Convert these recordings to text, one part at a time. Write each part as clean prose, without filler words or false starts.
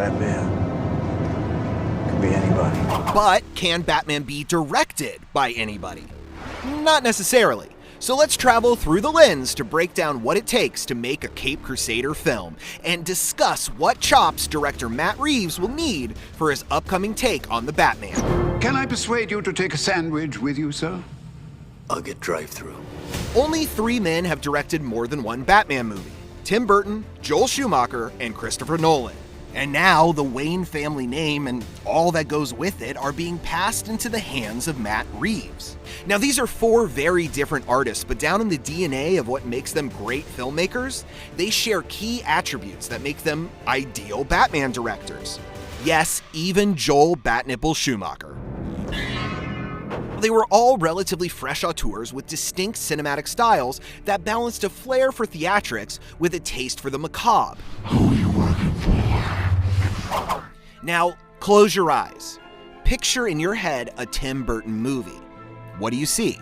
Batman can be anybody. But can Batman be directed by anybody? Not necessarily. So let's travel through the lens to break down what it takes to make a Caped Crusader film and discuss what chops director Matt Reeves will need for his upcoming take on the Batman. Can I persuade you to take a sandwich with you, sir? I'll get drive-through. Only 3 men have directed more than one Batman movie: Tim Burton, Joel Schumacher, and Christopher Nolan. And now the Wayne family name and all that goes with it are being passed into the hands of Matt Reeves. Now these are 4 very different artists, but down in the DNA of what makes them great filmmakers, they share key attributes that make them ideal Batman directors. Yes, even Joel Batnipple Schumacher. They were all relatively fresh auteurs with distinct cinematic styles that balanced a flair for theatrics with a taste for the macabre. Who are you working for? Now, close your eyes. Picture in your head a Tim Burton movie. What do you see?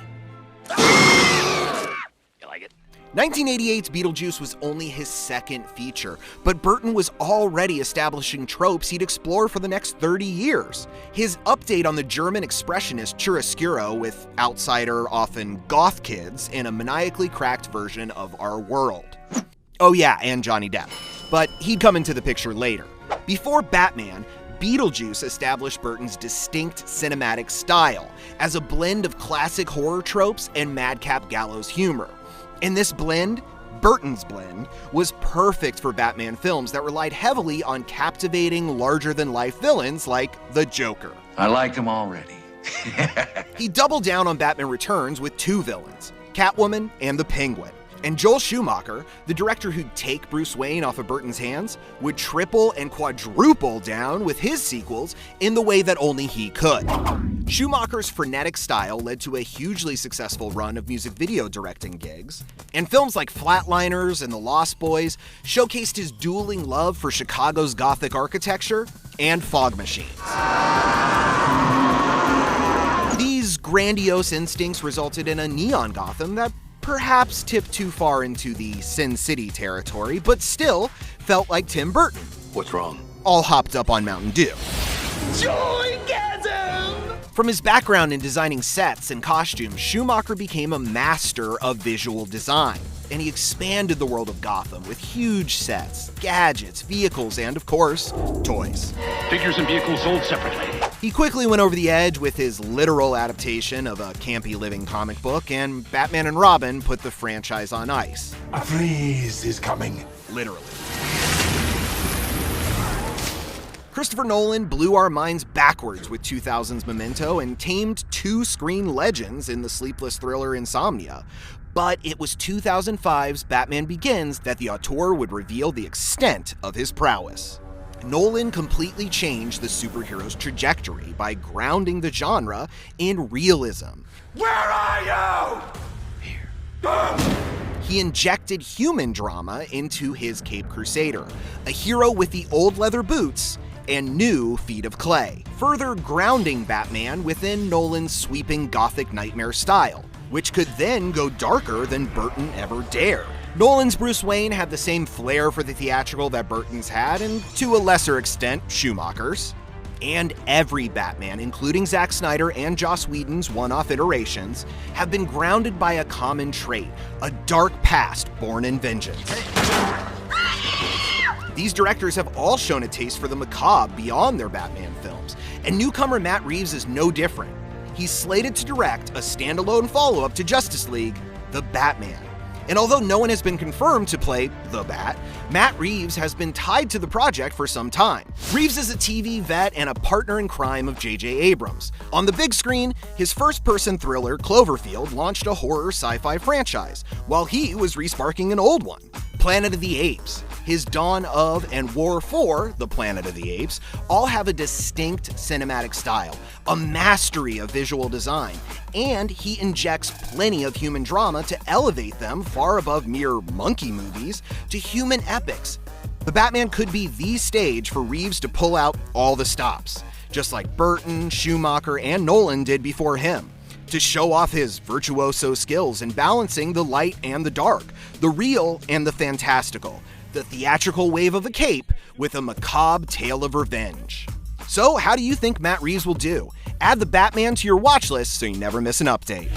You like it? 1988's Beetlejuice was only his second feature, but Burton was already establishing tropes he'd explore for the next 30 years. His update on the German expressionist chiaroscuro with outsider, often goth kids in a maniacally cracked version of our world. Oh yeah, and Johnny Depp. But he'd come into the picture later. Before Batman, Beetlejuice established Burton's distinct cinematic style as a blend of classic horror tropes and madcap gallows humor. And this blend, Burton's blend, was perfect for Batman films that relied heavily on captivating, larger-than-life villains like the Joker. I like him already. He doubled down on Batman Returns with 2 villains, Catwoman and the Penguin. And Joel Schumacher, the director who'd take Bruce Wayne off of Burton's hands, would triple and quadruple down with his sequels in the way that only he could. Schumacher's frenetic style led to a hugely successful run of music video directing gigs, and films like Flatliners and The Lost Boys showcased his dueling love for Chicago's Gothic architecture and fog machines. These grandiose instincts resulted in a neon Gotham that perhaps tipped too far into the Sin City territory, but still felt like Tim Burton. What's wrong? All hopped up on Mountain Dew. Joygasm! From his background in designing sets and costumes, Schumacher became a master of visual design, and he expanded the world of Gotham with huge sets, gadgets, vehicles, and of course, toys. Figures and vehicles sold separately. He quickly went over the edge with his literal adaptation of a campy living comic book, and Batman and Robin put the franchise on ice. A freeze is coming. Literally. Christopher Nolan blew our minds backwards with 2000's Memento and tamed 2 screen legends in the sleepless thriller Insomnia. But it was 2005's Batman Begins that the auteur would reveal the extent of his prowess. Nolan completely changed the superhero's trajectory by grounding the genre in realism. Where are you? Here. He injected human drama into his Caped Crusader, a hero with the old leather boots and new feet of clay, further grounding Batman within Nolan's sweeping Gothic nightmare style, which could then go darker than Burton ever dared. Nolan's Bruce Wayne had the same flair for the theatrical that Burton's had, and to a lesser extent, Schumacher's. And every Batman, including Zack Snyder and Joss Whedon's one-off iterations, have been grounded by a common trait, a dark past born in vengeance. These directors have all shown a taste for the macabre beyond their Batman films, and newcomer Matt Reeves is no different. He's slated to direct a standalone follow-up to Justice League, The Batman. And although no one has been confirmed to play the Bat, Matt Reeves has been tied to the project for some time. Reeves is a TV vet and a partner in crime of J.J. Abrams. On the big screen, his first-person thriller, Cloverfield, launched a horror sci-fi franchise, while he was resparking an old one. Planet of the Apes, his Dawn of, and War for the Planet of the Apes all have a distinct cinematic style, a mastery of visual design, and he injects plenty of human drama to elevate them far above mere monkey movies to human epics. The Batman could be the stage for Reeves to pull out all the stops, just like Burton, Schumacher, and Nolan did before him, to show off his virtuoso skills in balancing the light and the dark, the real and the fantastical, the theatrical wave of a cape with a macabre tale of revenge. So, how do you think Matt Reeves will do? Add the Batman to your watch list so you never miss an update.